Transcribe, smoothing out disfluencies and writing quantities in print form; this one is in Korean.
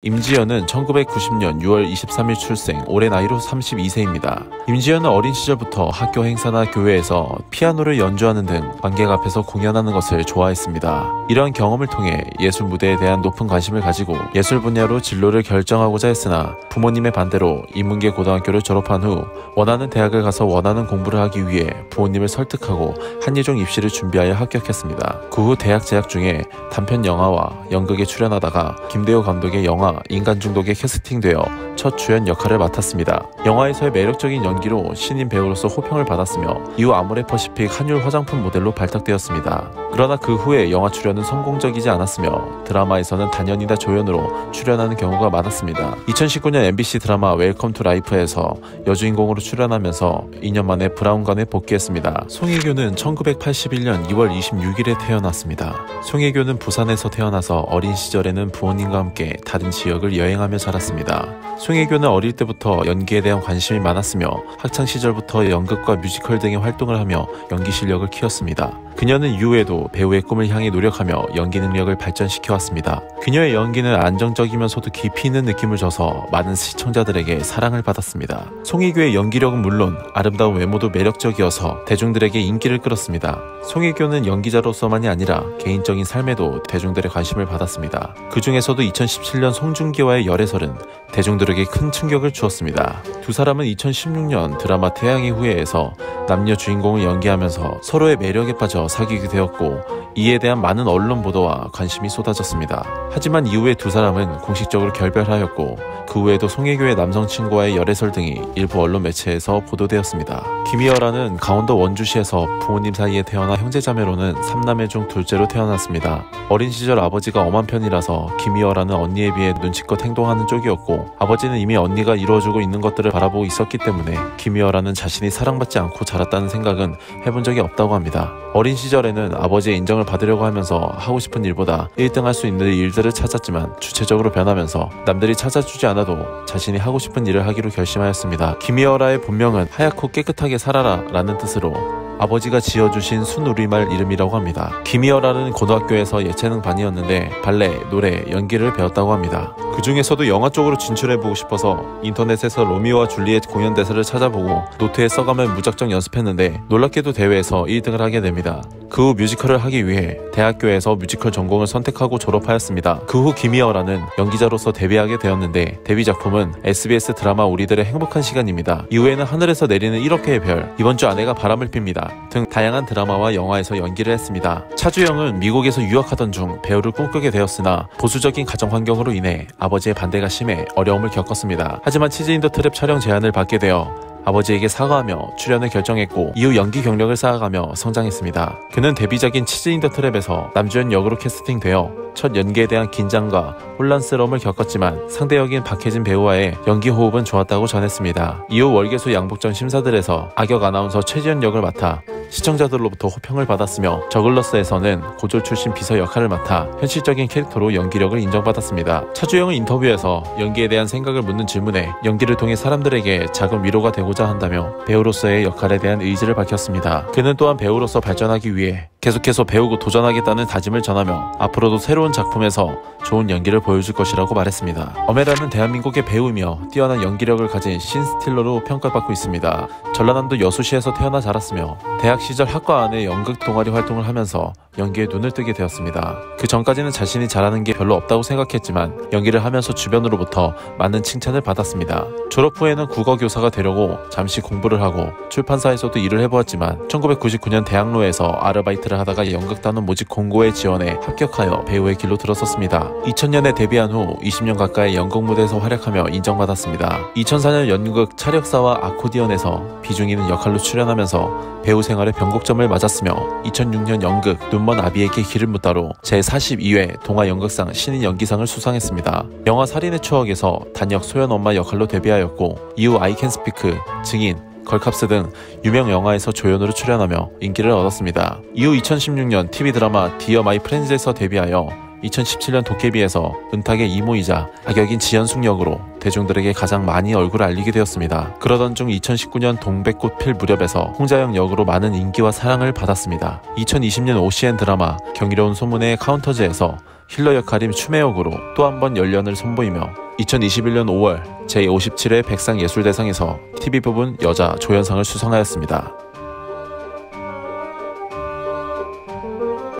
임지연은 1990년 6월 23일 출생, 올해 나이로 32세입니다. 임지연은 어린 시절부터 학교 행사나 교회에서 피아노를 연주하는 등 관객 앞에서 공연하는 것을 좋아했습니다. 이러한 경험을 통해 예술 무대에 대한 높은 관심을 가지고 예술 분야로 진로를 결정하고자 했으나 부모님의 반대로 인문계 고등학교를 졸업한 후 원하는 대학을 가서 원하는 공부를 하기 위해 부모님을 설득하고 한예종 입시를 준비하여 합격했습니다. 그 후 대학 재학 중에 단편 영화와 연극에 출연하다가 김대호 감독의 영화 인간 중독에 캐스팅되어 첫 주연 역할을 맡았습니다. 영화에서의 매력적인 연기로 신인 배우로서 호평을 받았으며 이후 아모레퍼시픽 한율 화장품 모델로 발탁되었습니다. 그러나 그 후에 영화 출연은 성공적이지 않았으며 드라마에서는 단연이나 조연으로 출연하는 경우가 많았습니다. 2019년 MBC 드라마 웰컴 투 라이프에서 여주인공으로 출연하면서 2년 만에 브라운관에 복귀했습니다. 송혜교는 1981년 2월 26일에 태어났습니다. 송혜교는 부산에서 태어나서 어린 시절에는 부모님과 함께 다른 지역을 여행하며 자랐습니다. 송혜교는 어릴 때부터 연기에 대한 관심이 많았으며 학창시절부터 연극과 뮤지컬 등의 활동을 하며 연기 실력을 키웠습니다. 그녀는 이후에도 배우의 꿈을 향해 노력하며 연기 능력을 발전시켜왔습니다. 그녀의 연기는 안정적이면서도 깊이 있는 느낌을 줘서 많은 시청자들에게 사랑을 받았습니다. 송혜교의 연기력은 물론 아름다운 외모도 매력적이어서 대중들에게 인기를 끌었습니다. 송혜교는 연기자로서만이 아니라 개인적인 삶에도 대중들의 관심을 받았습니다. 그 중에서도 2017년 송중기와의 열애설은 대중들에게 큰 충격을 주었습니다. 두 사람은 2016년 드라마 태양의 후예에서 남녀 주인공을 연기하면서 서로의 매력에 빠져 사귀게 되었고 이에 대한 많은 언론 보도와 관심이 쏟아졌습니다. 하지만 이후에 두 사람은 공식적으로 결별하였고 그 후에도 송혜교의 남성 친구와의 열애설 등이 일부 언론 매체에서 보도되었습니다. 김희열아는 강원도 원주시에서 부모님 사이에 태어나 형제자매로는 3남매 중 둘째로 태어났습니다. 어린 시절 아버지가 엄한 편이라서 김희열아는 언니에 비해 눈치껏 행동하는 쪽이었고 아버지는 이미 언니가 이루어주고 있는 것들을 바라보고 있었기 때문에 김희열아는 자신이 사랑받지 않고 자랐다는 생각은 해본 적이 없다고 합니다. 어린 시절에는 아버지의 인정을 받으려고 하면서 하고 싶은 일보다 1등 할 수 있는 일들을 찾았지만 주체적으로 변하면서 남들이 찾아주지 않아도 자신이 하고 싶은 일을 하기로 결심하였습니다. 김희열아의 본명은 하얗고 깨끗하게 살아라 라는 뜻으로 아버지가 지어주신 순우리말 이름이라고 합니다. 김희열아는 고등학교에서 예체능반이었는데 발레, 노래, 연기를 배웠다고 합니다. 그 중에서도 영화 쪽으로 진출해보고 싶어서 인터넷에서 로미오와 줄리엣 공연 대사를 찾아보고 노트에 써가며 무작정 연습했는데 놀랍게도 대회에서 1등을 하게 됩니다. 그 후 뮤지컬을 하기 위해 대학교에서 뮤지컬 전공을 선택하고 졸업하였습니다. 그 후 김희열아는 연기자로서 데뷔하게 되었는데 데뷔 작품은 SBS 드라마 우리들의 행복한 시간입니다. 이후에는 하늘에서 내리는 1억 개의 별, 이번 주 아내가 바람을 핍니다 등 다양한 드라마와 영화에서 연기를 했습니다. 차주영은 미국에서 유학하던 중 배우를 꿈꾸게 되었으나 보수적인 가정 환경으로 인해 아버지의 반대가 심해 어려움을 겪었습니다. 하지만 치즈 인 더 트랩 촬영 제안을 받게 되어 아버지에게 사과하며 출연을 결정했고 이후 연기 경력을 쌓아가며 성장했습니다. 그는 데뷔작인 치즈 인 더 트랩에서 남주연 역으로 캐스팅되어 첫 연기에 대한 긴장과 혼란스러움을 겪었지만 상대 역인 박혜진 배우와의 연기 호흡은 좋았다고 전했습니다. 이후 월계수 양복전 심사들에서 악역 아나운서 최지연 역을 맡아 시청자들로부터 호평을 받았으며 저글러스에서는 고졸 출신 비서 역할을 맡아 현실적인 캐릭터로 연기력을 인정받았습니다. 차주영은 인터뷰에서 연기에 대한 생각을 묻는 질문에 연기를 통해 사람들에게 작은 위로가 되고자 한다며 배우로서의 역할에 대한 의지를 밝혔습니다. 그는 또한 배우로서 발전하기 위해 계속해서 배우고 도전하겠다는 다짐을 전하며 앞으로도 새로운 작품에서 좋은 연기를 보여줄 것이라고 말했습니다. 엄애라는 대한민국의 배우이며 뛰어난 연기력을 가진 신스틸러로 평가받고 있습니다. 전라남도 여수시에서 태어나 자랐으며 대학 시절 학과 안에 연극 동아리 활동을 하면서 연기에 눈을 뜨게 되었습니다. 그 전까지는 자신이 잘하는 게 별로 없다고 생각했지만 연기를 하면서 주변으로부터 많은 칭찬을 받았습니다. 졸업 후에는 국어교사가 되려고 잠시 공부를 하고 출판사에서도 일을 해보았지만 1999년 대학로에서 아르바이트를 하다가 연극단원 모집 공고에 지원해 합격하여 배우의 길로 들어섰습니다. 2000년에 데뷔한 후 20년 가까이 연극 무대에서 활약하며 인정받았습니다. 2004년 연극 차력사와 아코디언에서 비중 있는 역할로 출연하면서 배우 생활의 변곡점을 맞았으며 2006년 연극 눈먼 아비에게 길을 묻다로 제42회 동아연극상 신인 연기상을 수상했습니다. 영화 살인의 추억에서 단역 소연 엄마 역할로 데뷔하였고 이후 I Can Speak, 증인, 걸캅스 등 유명 영화에서 조연으로 출연하며 인기를 얻었습니다. 이후 2016년 TV 드라마 디어 마이 프렌즈에서 데뷔하여 2017년 도깨비에서 은탁의 이모이자 악역인 지연숙 역으로 대중들에게 가장 많이 얼굴을 알리게 되었습니다. 그러던 중 2019년 동백꽃 필 무렵에서 홍자영 역으로 많은 인기와 사랑을 받았습니다. 2020년 OCN 드라마 경이로운 소문의 카운터즈에서 힐러 역할인 추메 역으로 또 한 번 연련을 선보이며 2021년 5월 제57회 백상예술대상에서 TV 부분 여자 조연상을 수상하였습니다.